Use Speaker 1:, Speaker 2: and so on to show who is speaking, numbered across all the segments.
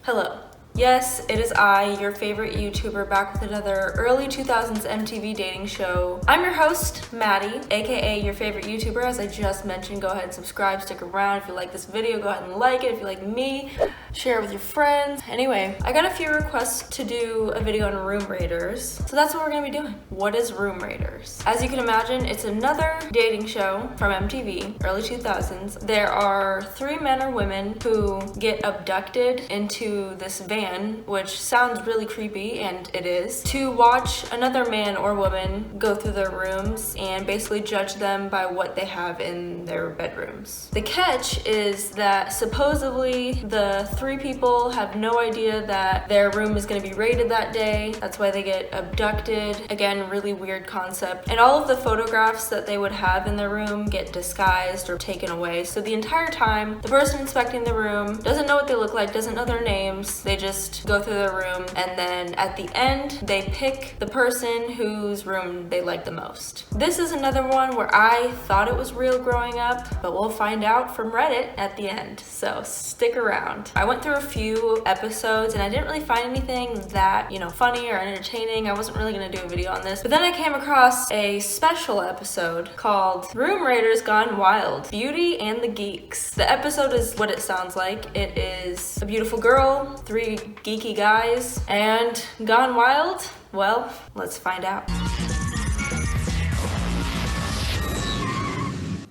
Speaker 1: Hello. Yes, it is I, your favorite YouTuber, back with another early 2000s MTV dating show. I'm your host, Maddie, aka your favorite YouTuber. As I just mentioned, go ahead and subscribe, stick around. If you like this video, go ahead and like it. If you like me, share it with your friends. Anyway, I got a few requests to do a video on room raiders, so that's what we're gonna be doing. What is room raiders? As you can imagine, it's another dating show from MTV, early 2000s. There are 3 men or women who get abducted into this van, which sounds really creepy, and it is, to watch another man or woman go through their rooms and basically judge them by what they have in their bedrooms. The catch is that supposedly the 3 people have no idea that their room is going to be raided that day. That's why they get abducted. Again, really weird concept. And all of the photographs that they would have in their room get disguised or taken away. So the entire time, the person inspecting the room doesn't know what they look like, doesn't know their names. They just go through their room, and then at the end, they pick the person whose room they like the most. This is another one where I thought it was real growing up, but we'll find out from Reddit at the end, so stick around. I went through a few episodes and I didn't really find anything that, funny or entertaining. I wasn't really gonna do a video on this, but then I came across a special episode called Room Raiders Gone Wild, Beauty and the Geeks. The episode is what it sounds like. It is a beautiful girl, 3 geeky guys, and gone wild? Well, let's find out.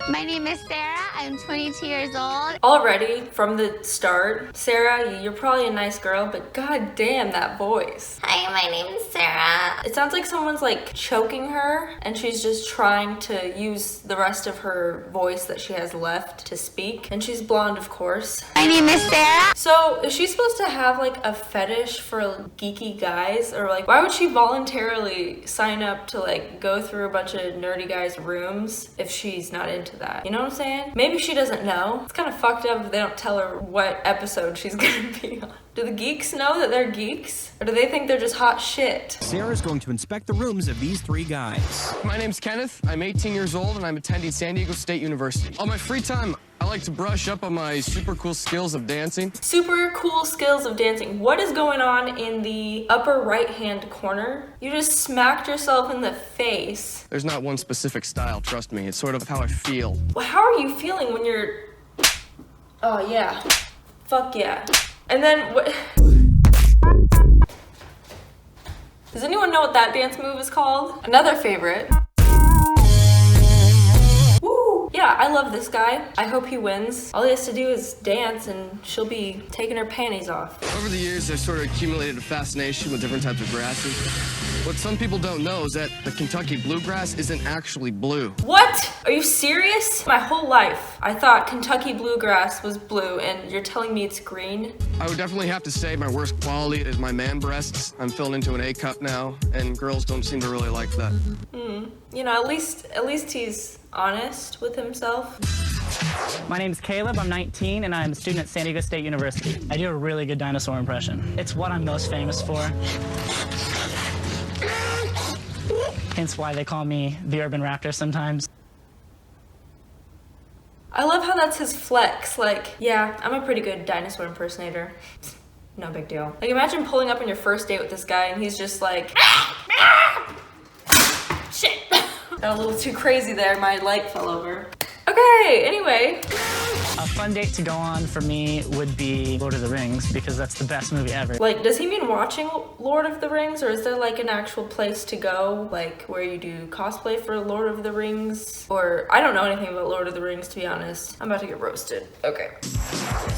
Speaker 2: My name is Sarah. I'm 22 years old.
Speaker 1: Already, from the start, Sarah, you're probably a nice girl, but god damn that voice.
Speaker 2: Hi, my name is Sarah.
Speaker 1: It sounds like someone's like choking her, and she's just trying to use the rest of her voice that she has left to speak. And she's blonde, of course.
Speaker 2: My name is Sarah.
Speaker 1: So, is she supposed to have like a fetish for geeky guys? Or like, why would she voluntarily sign up to like go through a bunch of nerdy guys' rooms if she's not into that? You know what I'm saying? Maybe she doesn't know. It's kind of fucked up if they don't tell her what episode she's gonna be on. Do the geeks know that they're geeks? Or do they think they're just hot shit?
Speaker 3: Sarah's going to inspect the rooms of these 3 guys.
Speaker 4: My name's Kenneth. I'm 18 years old and I'm attending San Diego State University. On my free time, I like to brush up on my super cool skills of dancing.
Speaker 1: Super cool skills of dancing. What is going on in the upper right-hand corner? You just smacked yourself in the face.
Speaker 4: There's not one specific style, trust me. It's sort of how I feel.
Speaker 1: Well, how are you feeling when you're... Oh, yeah. Fuck yeah. And then what? Does anyone know what that dance move is called? Another favorite. Woo! Yeah, I love this guy. I hope he wins. All he has to do is dance and she'll be taking her panties off.
Speaker 4: Over the years, I've sort of accumulated a fascination with different types of grasses. What some people don't know is that the Kentucky bluegrass isn't actually blue.
Speaker 1: What? Are you serious? My whole life, I thought Kentucky bluegrass was blue, and you're telling me it's green?
Speaker 4: I would definitely have to say my worst quality is my man breasts. I'm filling into an A cup now, and girls don't seem to really like that.
Speaker 1: At least he's honest with himself.
Speaker 5: My name's Caleb, I'm 19, and I'm a student at San Diego State University. I do a really good dinosaur impression. It's what I'm most famous for. Hence why they call me the Urban Raptor sometimes.
Speaker 1: I love how that's his flex. Like, yeah, I'm a pretty good dinosaur impersonator. No big deal. Like, imagine pulling up on your first date with this guy and he's just like, shit. Got a little too crazy there. My light fell over. Okay, anyway.
Speaker 5: A fun date to go on for me would be Lord of the Rings, because that's the best movie ever.
Speaker 1: Like, does he mean watching Lord of the Rings, or is there like an actual place to go, like where you do cosplay for Lord of the Rings? Or, I don't know anything about Lord of the Rings, to be honest. I'm about to get roasted. Okay.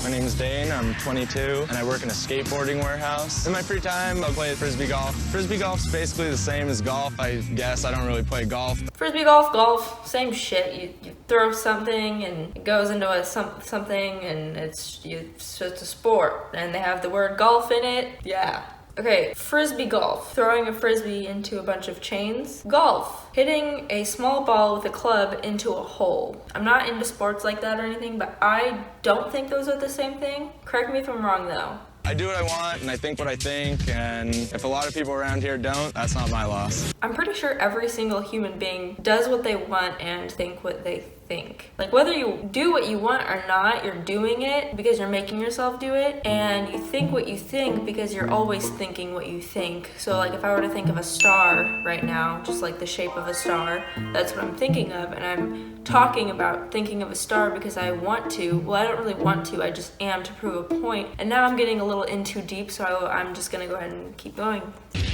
Speaker 6: My name's Dane, I'm 22, and I work in a skateboarding warehouse. In my free time, I play frisbee golf. Frisbee golf's basically the same as golf, I guess. I don't really play golf.
Speaker 1: Frisbee golf, same shit. You throw something and it goes into a something, and it's just a sport, and they have the word golf in it. Yeah. Okay, frisbee golf. Throwing a frisbee into a bunch of chains. Golf. Hitting a small ball with a club into a hole. I'm not into sports like that or anything, but I don't think those are the same thing. Correct me if I'm wrong though.
Speaker 6: I do what I want, and I think what I think, and if a lot of people around here don't, that's not my loss.
Speaker 1: I'm pretty sure every single human being does what they want and think what they think. Like, whether you do what you want or not, you're doing it because you're making yourself do it, and you think what you think because you're always thinking what you think. So like if I were to think of a star right now, just like the shape of a star, that's what I'm thinking of, and I'm talking about thinking of a star because I want to. Well, I don't really want to, I just am to prove a point. And now I'm getting a little in too deep, so I'm just gonna go ahead and keep going.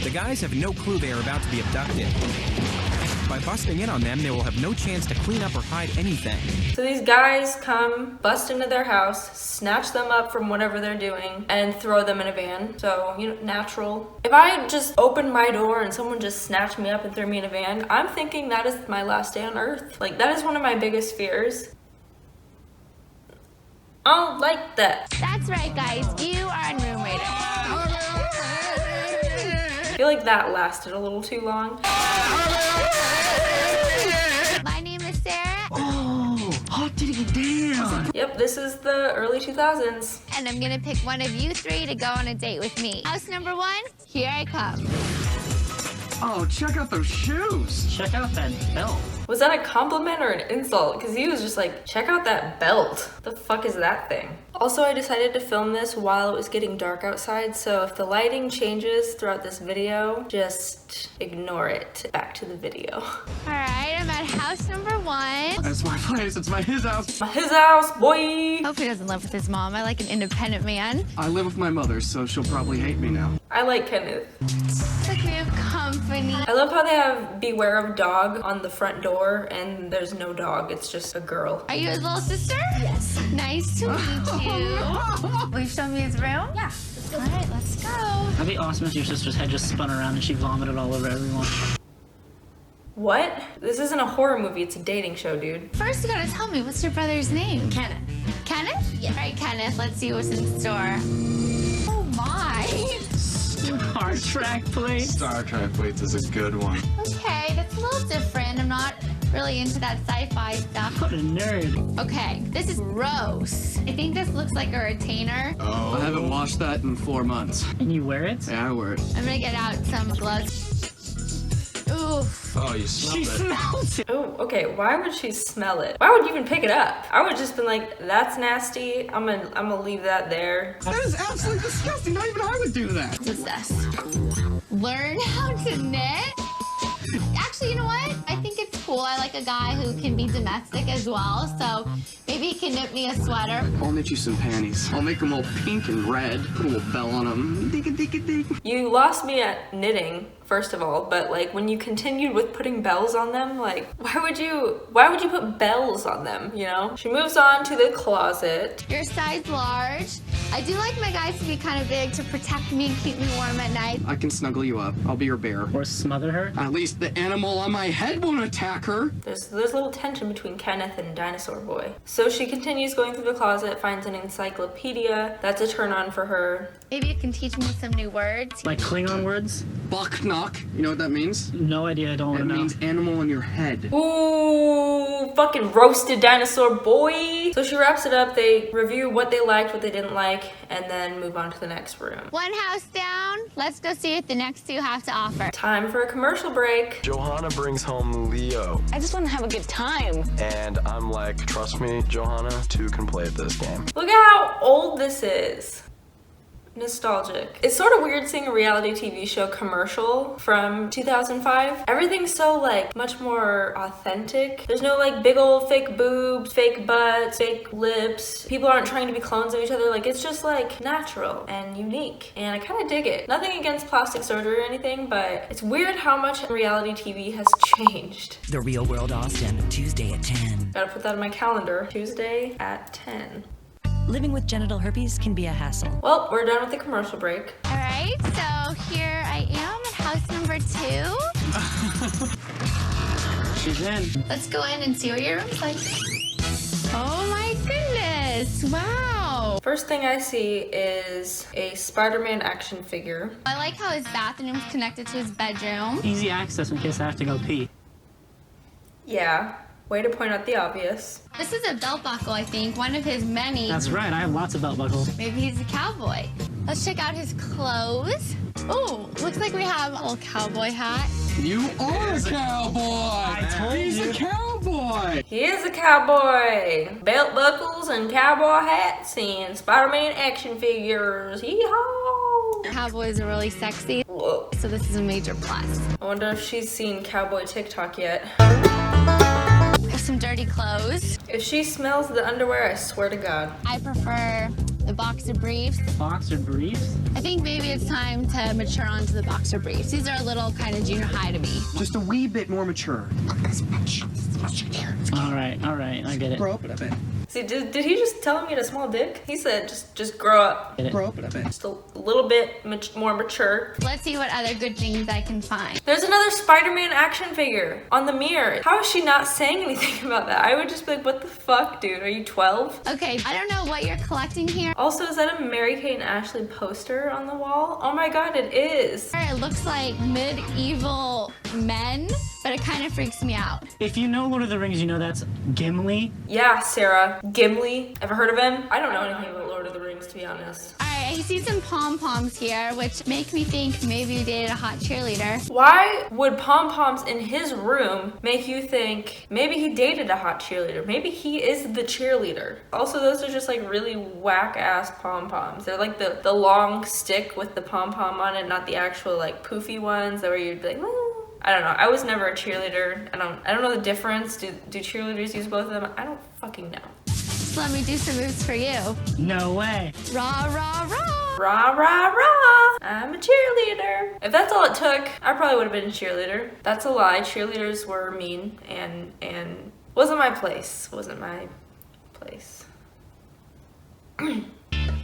Speaker 3: The guys have no clue they are about to be abducted. By busting in on them, they will have no chance to clean up or hide anything.
Speaker 1: So these guys come, bust into their house, snatch them up from whatever they're doing, and throw them in a van. So, you know, natural. If I just opened my door and someone just snatched me up and threw me in a van, I'm thinking that is my last day on earth. Like, that is one of my biggest fears. I don't like that.
Speaker 2: That's right, guys. You are on Room Raiders.
Speaker 1: I feel like that lasted a little too long.
Speaker 2: My name is Sarah,
Speaker 7: Hot diggity damn!
Speaker 1: Yep, this is the early 2000s.
Speaker 2: and I'm gonna pick one of you three to go on a date with me. House number one, here I come.
Speaker 7: Oh, check out those shoes!
Speaker 5: Check out that belt.
Speaker 1: Was that a compliment or an insult? Because he was just like, check out that belt. The fuck is that thing? Also, I decided to film this while it was getting dark outside, so if the lighting changes throughout this video, just ignore it. Back to the video.
Speaker 2: All right, I'm at house number one.
Speaker 7: That's my place, it's his house.
Speaker 1: His house, boy!
Speaker 2: Hope he doesn't live with his mom. I like an independent man.
Speaker 7: I live with my mother, so she'll probably hate me now.
Speaker 1: I like Kenneth.
Speaker 2: Like we have company.
Speaker 1: I love how they have beware of dog on the front door, and there's no dog, it's just a girl.
Speaker 2: Are you his little sister? Yes. Nice to meet you. Will you show me his room? Yeah. All right, let's go.
Speaker 5: That'd be awesome if your sister's head just spun around and she vomited all over everyone.
Speaker 1: What? This isn't a horror movie, it's a dating show, dude.
Speaker 2: First, you gotta tell me, what's your brother's name?
Speaker 8: Kenneth.
Speaker 2: Kenneth? Yeah. All right, Kenneth, let's see what's in store. Oh my.
Speaker 5: Star Trek plates.
Speaker 6: Star Trek plates is a good one.
Speaker 2: Okay, that's a little different. I'm not really into that sci-fi stuff.
Speaker 5: What a nerd.
Speaker 2: Okay, this is gross. I think this looks like a retainer.
Speaker 7: I haven't washed that in 4 months.
Speaker 5: And you wear it?
Speaker 7: Yeah, I wear it.
Speaker 2: I'm gonna get out some gloves. Oof.
Speaker 6: Oh, you smelled it.
Speaker 5: Smells it.
Speaker 1: Oh, okay, why would she smell it? Why would you even pick it up? I would just been like, that's nasty, I'm gonna leave that there.
Speaker 7: That is absolutely disgusting. Not even I would do that.
Speaker 2: What's this? Learn how to knit? Actually, you know what? I think it's cool. I like a guy who can be domestic as well, so maybe he can knit me a sweater.
Speaker 7: I'll knit you some panties. I'll make them all pink and red. Put a little bell on them. Dig-a-dig-a-dig.
Speaker 1: You lost me at knitting, first of all, but like when you continued with putting bells on them, like why would you put bells on them, you know? She moves on to the closet.
Speaker 2: Your size large. I do like my guys to be kind of big to protect me and keep me warm at night.
Speaker 7: I can snuggle you up. I'll be your bear.
Speaker 5: Or smother her.
Speaker 7: At least the animal on my head won't attack her.
Speaker 1: There's a little tension between Kenneth and Dinosaur Boy. So she continues going through the closet, finds an encyclopedia. That's a turn on for her.
Speaker 2: Maybe you can teach me some new words.
Speaker 5: Like Klingon words?
Speaker 7: Bucknock. You know what that means?
Speaker 5: No idea, I don't want
Speaker 7: It
Speaker 5: to know.
Speaker 7: means animal on your head.
Speaker 1: Ooh, fucking roasted Dinosaur Boy. So she wraps it up. They review what they liked, what they didn't like, and then move on to the next room.
Speaker 2: One house down. Let's go see what the next two have to offer.
Speaker 1: Time for a commercial break.
Speaker 6: Johanna brings home Leo.
Speaker 8: I just want to have a good time.
Speaker 6: And I'm like, trust me, Johanna, two can play at this game.
Speaker 1: Look at how old this is. Nostalgic. It's sort of weird seeing a reality TV show commercial from 2005. Everything's so like much more authentic. There's no like big old fake boobs, fake butts, fake lips. People aren't trying to be clones of each other. Like it's just like natural and unique. And I kind of dig it. Nothing against plastic surgery or anything, but it's weird how much reality TV has changed.
Speaker 9: The Real World Austin, Tuesday at 10.
Speaker 1: Gotta put that in my calendar. Tuesday at 10.
Speaker 9: Living with genital herpes can be a hassle.
Speaker 1: Well, we're done with the commercial break.
Speaker 2: All right, so here I am at house number 2.
Speaker 5: She's in.
Speaker 2: Let's go in and see what your room's like. Oh my goodness, wow.
Speaker 1: First thing I see is a Spider-Man action figure.
Speaker 2: I like how his bathroom's connected to his bedroom.
Speaker 5: Easy access in case I have to go pee.
Speaker 1: Yeah, way to point out the obvious.
Speaker 2: This is a belt buckle, I think, one of his many.
Speaker 5: That's right, I have lots of belt buckles.
Speaker 2: Maybe he's a cowboy. Let's check out his clothes. Oh, looks like we have a little cowboy hat.
Speaker 7: You are a cowboy!
Speaker 5: I told
Speaker 7: He's
Speaker 5: you.
Speaker 7: a cowboy! cowboy.
Speaker 1: He is a cowboy. Belt buckles and cowboy hats and Spider-Man action figures. Hee-haw!
Speaker 2: Cowboys are really sexy,
Speaker 1: Whoa.
Speaker 2: so this is a major plus.
Speaker 1: I wonder if she's seen cowboy TikTok yet.
Speaker 2: I have some dirty clothes.
Speaker 1: If she smells the underwear, I swear to God.
Speaker 2: I prefer the boxer briefs.
Speaker 5: Boxer briefs?
Speaker 2: I think maybe it's time to mature onto the boxer briefs. These are a little kind of junior high to me.
Speaker 7: Just a wee bit more mature.
Speaker 5: All right, I get it.
Speaker 7: Grow up a bit.
Speaker 1: See, did he just tell him he had a small dick? He said just grow up.
Speaker 7: Grow up a bit.
Speaker 1: Just a little bit more mature.
Speaker 2: Let's see what other good things I can find.
Speaker 1: There's another Spider-Man action figure on the mirror. How is she not saying anything about that? I would just be like, what the fuck, dude? Are you 12?
Speaker 2: Okay, I don't know what you're collecting here.
Speaker 1: Also, is that a Mary-Kate and Ashley poster on the wall? Oh my God, it is.
Speaker 2: It looks like medieval men, but it kind of freaks me out.
Speaker 5: If you know Lord of the Rings, you know that's Gimli.
Speaker 1: Yeah, Sarah. Gimli. Ever heard of him? I don't know anything about Lord of the Rings, to be honest.
Speaker 2: All right, I see some pom-poms here, which make me think maybe you dated a hot cheerleader.
Speaker 1: Why would pom-poms in his room make you think maybe he dated a hot cheerleader? Maybe he is the cheerleader. Also, those are just like really whack-ass pom-poms. They're like the long stick with the pom-pom on it, not the actual like poofy ones that where you'd be like, "Woo." I don't know. I was never a cheerleader. I don't know the difference. Do cheerleaders use both of them? I don't fucking know.
Speaker 2: So let me do some moves for you.
Speaker 5: No way.
Speaker 2: Rah, rah, rah.
Speaker 1: Rah, rah, rah. I'm a cheerleader. If that's all it took, I probably would have been a cheerleader. That's a lie. Cheerleaders were mean and wasn't my place. Wasn't my place.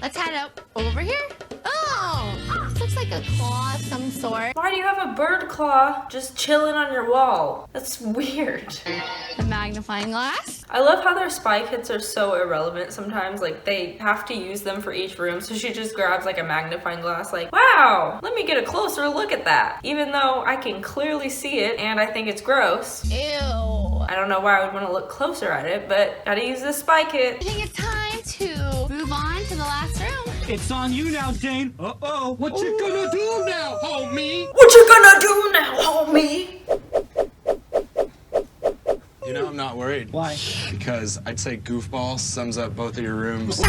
Speaker 2: Let's head up over here. Oh, this looks like a claw of some sort.
Speaker 1: Why do you have a bird claw just chilling on your wall? That's weird.
Speaker 2: The magnifying glass.
Speaker 1: I love how their spy kits are so irrelevant sometimes. Like, they have to use them for each room, so she just grabs like a magnifying glass like, wow, let me get a closer look at that. Even though I can clearly see it and I think it's gross.
Speaker 2: Ew.
Speaker 1: I don't know why I would want to look closer at it, but gotta use this spy
Speaker 2: I
Speaker 1: kit.
Speaker 2: think it's time to move on to the last room.
Speaker 5: It's on you now, Dane. Uh-oh.
Speaker 7: What you gonna do now, homie?
Speaker 1: What you gonna do now, homie?
Speaker 6: You know, I'm not worried.
Speaker 5: Why?
Speaker 6: Because I'd say goofball sums up both of your rooms.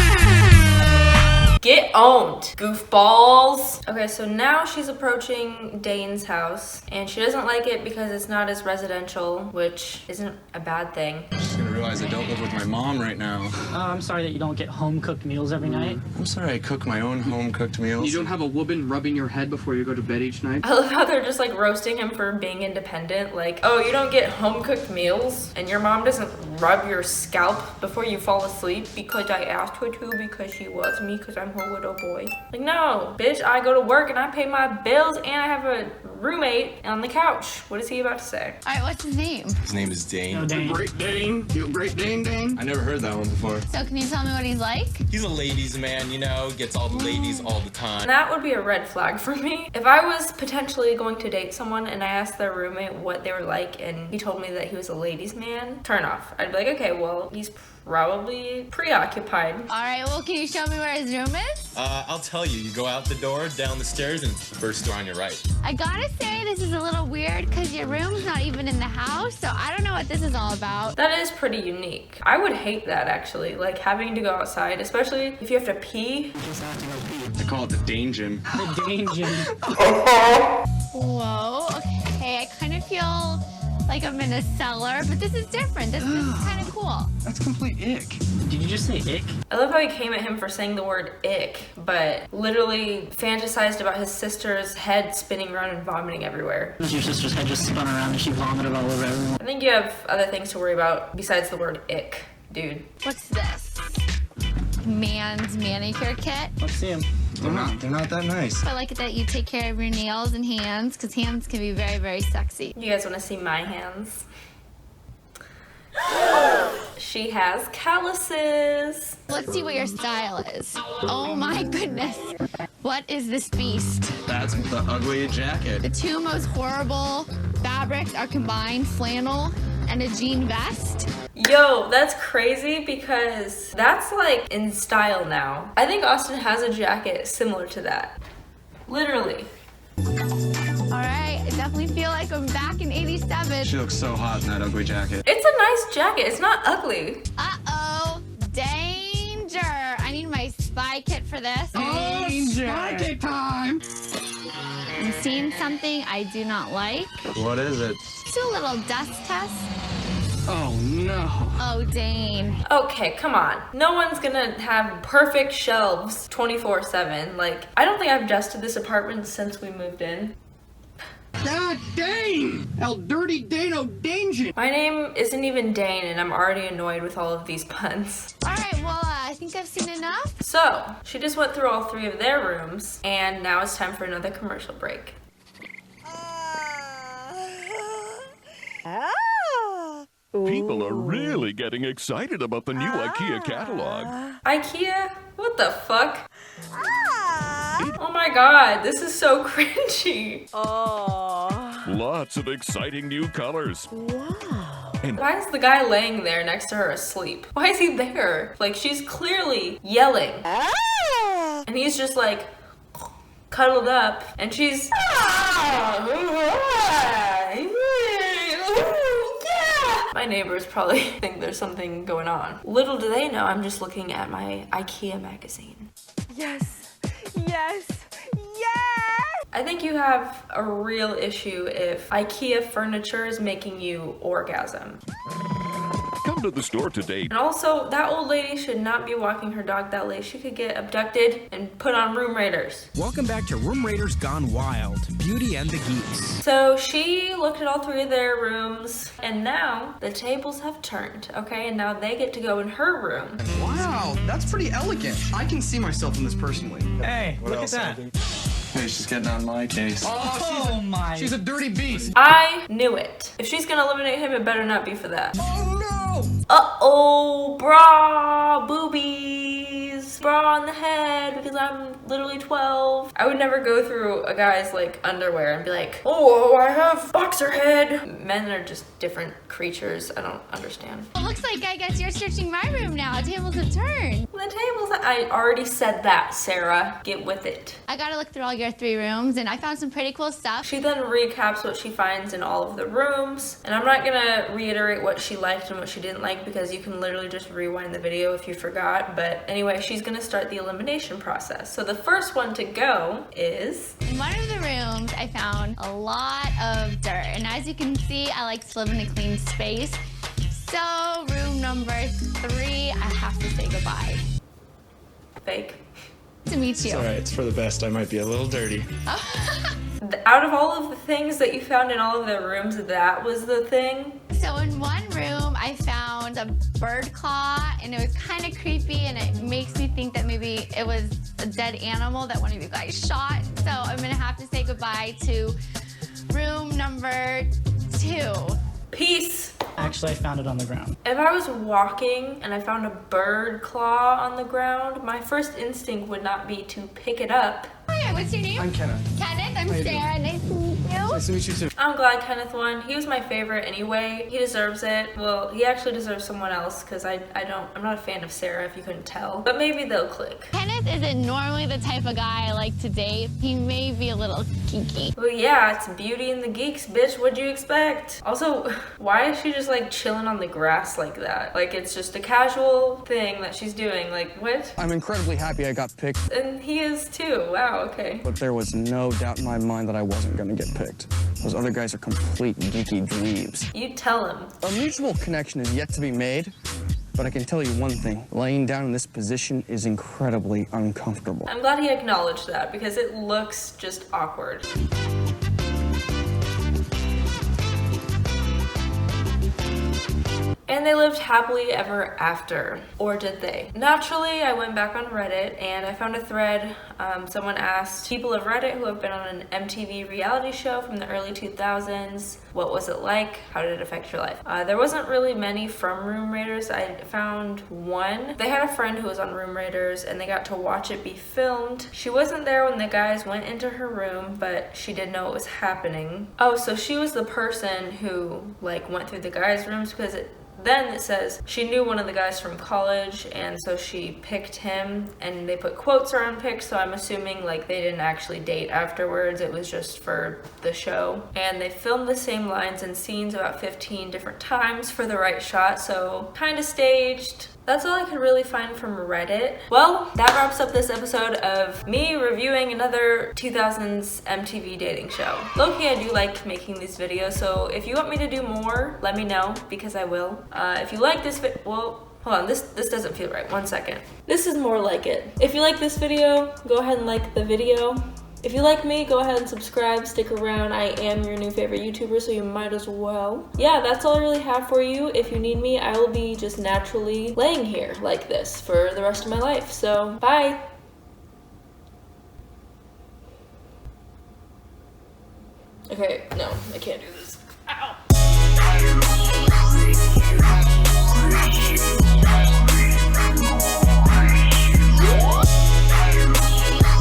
Speaker 1: Get owned, goofballs. Okay, so now she's approaching Dane's house, and she doesn't like it because it's not as residential, which isn't a bad thing.
Speaker 6: I'm just gonna realize I don't live with my mom right now.
Speaker 5: I'm sorry that you don't get home-cooked meals every night.
Speaker 6: I'm sorry I cook my own home-cooked meals.
Speaker 7: You don't have a woman rubbing your head before you go to bed each night?
Speaker 1: I love how they're just like roasting him for being independent. Like, oh, you don't get home-cooked meals, and your mom doesn't rub your scalp before you fall asleep because I asked her to because she loves me because I'm her little boy. Like, no, bitch, I go to work and I pay my bills and I have a roommate on the couch. What is he about to say?
Speaker 2: All right, what's his name?
Speaker 6: His name is Dane.
Speaker 5: No, Dane.
Speaker 7: Great Dane. You a Great Dane, Dane?
Speaker 6: I never heard that one before.
Speaker 2: So can you tell me what he's like?
Speaker 10: He's a ladies' man, you know, gets all the ladies all the time.
Speaker 1: That would be a red flag for me. If I was potentially going to date someone and I asked their roommate what they were like and he told me that he was a ladies' man, turn off. I'd be like, okay, well, he's probably preoccupied.
Speaker 2: All right, well, can you show me where his room is?
Speaker 10: I'll tell you, you go out the door, down the stairs, and it's the first door on your right.
Speaker 2: I gotta say, this is a little weird because your room's not even in the house, so I don't know what this is all about.
Speaker 1: That is pretty unique. I would hate that actually, like having to go outside, especially if you have to pee.
Speaker 6: I call it the Dane Gym.
Speaker 5: The Dane Gym.
Speaker 2: Whoa, okay, I kind of feel like I'm in a cellar, but this is different. This is kind of cool.
Speaker 7: That's complete ick.
Speaker 5: Did you just say ick?
Speaker 1: I love how he came at him for saying the word ick, but literally fantasized about his sister's head spinning around and vomiting everywhere.
Speaker 5: Your sister's head just spun around and she vomited all over everyone.
Speaker 1: I think you have other things to worry about besides the word ick, dude.
Speaker 2: What's this? Man's manicure kit.
Speaker 5: Let's see him.
Speaker 6: They're not that nice.
Speaker 2: I like it that you take care of your nails and hands, because hands can be very, very sexy.
Speaker 1: You guys want to see my hands? She has calluses.
Speaker 2: Let's see what your style is. Oh my goodness. What is this beast?
Speaker 6: That's the ugly jacket.
Speaker 2: The two most horrible fabrics are combined, flannel and a jean vest.
Speaker 1: Yo, that's crazy because that's like in style now. I think Austin has a jacket similar to that. Literally.
Speaker 2: All right, it definitely definitely feel like I'm back in 87.
Speaker 6: She looks so hot in that ugly jacket.
Speaker 1: It's a nice jacket. It's not ugly.
Speaker 2: Uh-oh. Danger. I need my spy kit for this.
Speaker 7: Danger. Spy kit time.
Speaker 2: I'm seeing something I do not like.
Speaker 6: What is it?
Speaker 2: Let's do a little dust test.
Speaker 7: Oh no.
Speaker 2: Oh, Dane.
Speaker 1: Okay, come on. No one's gonna have perfect shelves 24/7. Like, I don't think I've dusted this apartment since we moved in.
Speaker 7: God dang! El Dirty Dano Danger!
Speaker 1: My name isn't even Dane, and I'm already annoyed with all of these puns.
Speaker 2: All right, well, I think I've seen enough.
Speaker 1: So, she just went through all 3 of their rooms, and now it's time for another commercial break.
Speaker 11: People are really getting excited about the new IKEA catalog.
Speaker 1: IKEA? What the fuck? Oh my god, this is so cringy.
Speaker 11: Lots of exciting new colors.
Speaker 1: Why is the guy laying there next to her asleep? Why is he there? Like, she's clearly yelling. And he's just like cuddled up, and she's My neighbors probably think there's something going on. Little do they know, I'm just looking at my IKEA magazine.
Speaker 12: Yes, yes, yes!
Speaker 1: I think you have a real issue if IKEA furniture is making you orgasm.
Speaker 11: Come to the store today.
Speaker 1: And also, that old lady should not be walking her dog that late. She could get abducted and put on Room Raiders.
Speaker 3: Welcome back to Room Raiders Gone Wild, Beauty and the Geeks.
Speaker 1: So she looked at all 3 of their rooms, and now the tables have turned, okay? And now they get to go in her room.
Speaker 4: Wow, that's pretty elegant. I can see myself in this personally.
Speaker 5: Hey, look at that.
Speaker 6: Hey, she's getting on my case.
Speaker 5: Oh my.
Speaker 4: She's a dirty beast.
Speaker 1: I knew it. If she's gonna eliminate him, it better not be for that.
Speaker 4: Oh no!
Speaker 1: Uh-oh, bra, boobies, bra on the head, because I'm literally 12. I would never go through a guy's like underwear and be like, oh, I have boxer head. Men are just different creatures. I don't understand.
Speaker 2: It looks like I guess you're searching my room now. Tables have turned.
Speaker 1: The tables, I already said that, Sarah. Get with it.
Speaker 2: I gotta look through all your 3 rooms, and I found some pretty cool stuff.
Speaker 1: She then recaps what she finds in all of the rooms, and I'm not gonna reiterate what she liked and what she didn't like because you can literally just rewind the video if you forgot. But anyway, she's gonna start the elimination process. So the first one to go is...
Speaker 2: In one of the rooms, I found a lot of dirt, and as you can see, I like to live in a clean space. So room number 3, I have to say goodbye.
Speaker 1: Fake.
Speaker 2: To meet you.
Speaker 6: It's alright, it's for the best. I might be a little dirty.
Speaker 1: Out of all of the things that you found in all of the rooms, that was the thing?
Speaker 2: So in one room, I found a bird claw, and it was kind of creepy, and it makes me think that maybe it was a dead animal that one of you guys shot. So I'm gonna have to say goodbye to room number 2.
Speaker 1: Peace.
Speaker 5: Actually, I found it on the ground.
Speaker 1: If I was walking and I found a bird claw on the ground, my first instinct would not be to pick it up.
Speaker 2: Hi, what's your name?
Speaker 4: I'm Kenneth.
Speaker 2: Kenneth, I'm Sarah. Nice to meet you.
Speaker 4: Nice to meet you too.
Speaker 1: I'm glad Kenneth won. He was my favorite anyway. He deserves it. Well, he actually deserves someone else because I'm not a fan of Sarah if you couldn't tell. But maybe they'll click.
Speaker 2: Kenneth isn't normally the type of guy I like to date. He may be a little geeky.
Speaker 1: Well, yeah, it's Beauty and the Geeks, bitch. What'd you expect? Also, why is she just like chilling on the grass like that? Like it's just a casual thing that she's doing. Like, what?
Speaker 4: I'm incredibly happy I got picked,
Speaker 1: And he is too. Wow, okay.
Speaker 4: but there was no doubt in my mind that I wasn't gonna get picked. Those other guys are complete geeky dweebs.
Speaker 1: You tell him.
Speaker 4: A mutual connection is yet to be made, but I can tell you one thing. Laying down in this position is incredibly uncomfortable.
Speaker 1: I'm glad he acknowledged that because it looks just awkward. And they lived happily ever after. Or did they? Naturally, I went back on Reddit and I found a thread. Someone asked people of Reddit who have been on an MTV reality show from the early 2000s, what was it like? How did it affect your life? There wasn't really many from Room Raiders. I found one. They had a friend who was on Room Raiders and they got to watch it be filmed. She wasn't there when the guys went into her room, but she did know it was happening. Oh, so she was the person who like went through the guys' rooms because Then it says she knew one of the guys from college, and so she picked him, and they put quotes around pics, so I'm assuming like they didn't actually date afterwards, it was just for the show. And they filmed the same lines and scenes about 15 different times for the right shot, so kind of staged. That's all I could really find from Reddit. Well, that wraps up this episode of me reviewing another 2000s MTV dating show. Low-key, I do like making these videos, so if you want me to do more, let me know, because I will. If you like this well, hold on, this doesn't feel right, 1 second. This is more like it. If you like this video, go ahead and like the video. If you like me, go ahead and subscribe, stick around. I am your new favorite YouTuber, so you might as well. Yeah, that's all I really have for you. If you need me, I will be just naturally laying here like this for the rest of my life. So, bye! Okay, no, I can't do this.